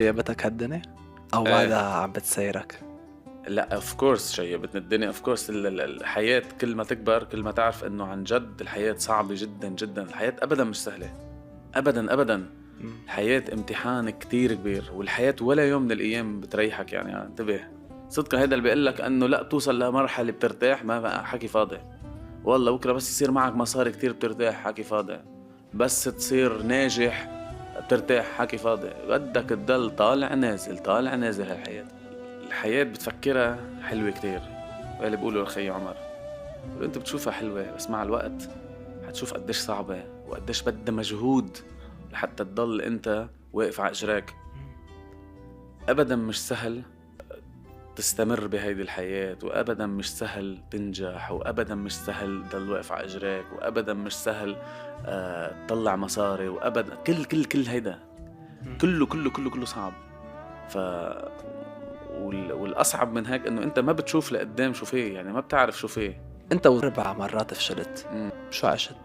شيبتك هالدنيا؟ أو ايه، بعدها عم بتسيرك؟ لا اوف كورس شيبتني الدنيا. اوف كورس الحياة كل ما تكبر كل ما تعرف انه عن جد الحياة صعبة جدا جدا. الحياة ابدا مش سهلة، ابدا ابدا. إمم. الحياة امتحان كتير كبير، والحياة ولا يوم من الايام بتريحك. يعني انتبه، صدق هيدا اللي بيقول لك انه لا توصل لمرحلة بترتاح، ما حكي فاضي. والله بكره بس يصير معك مصاري كتير بترتاح، حكي فاضي. بس تصير ناجح بترتاح، حكي فاضي. بدك تضل طالع نازل طالع نازل. هالحياة الحياة بتفكرها حلوة كتير، اللي بيقولوا الخي عمر. انت بتشوفها حلوة بس مع الوقت حتشوف قديش صعبة وقديش بدها مجهود لحتى تضل انت واقف على اجراك. ابدا مش سهل تستمر بهيدي الحياة، وابدا مش سهل تنجح، وابدا مش سهل تضل واقف على اجراك، وابدا مش سهل تطلع مصاري، وابدا كل هيدا إمم. كله صعب. ف والاصعب من هيك انه انت ما بتشوف لقدام شو فيه، يعني ما بتعرف شو فيه. أنت و4 مرات فشلت، مم. شو عشت؟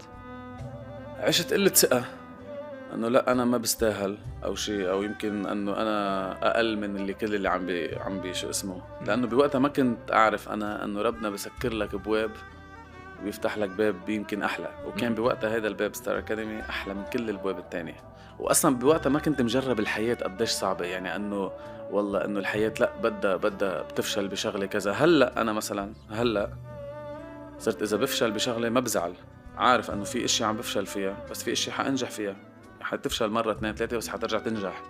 عشت قلة ثقة، انه لا انا ما بستاهل او شيء، او يمكن انه انا اقل من اللي كل اللي عم بي شو اسمه. إمم. لانه بوقتها ما كنت اعرف انا انه ربنا بسكر لك ابواب وبيفتح لك باب يمكن احلى. وكان إمم. بوقتها هذا الباب ستار اكاديمي احلى من كل الابواب التانية. واصلا بوقتها ما كنت مجرب الحياة قديش صعبة، يعني انه والله انه الحياة لا بدها بتفشل بشغلة كذا. هلا انا مثلا هلا صرت اذا بفشل بشغلة ما بزعل، عارف انه في اشياء عم بفشل فيها بس في اشياء حانجح فيها. حتفشل مرة اثنين ثلاثة بس حترجع تنجح.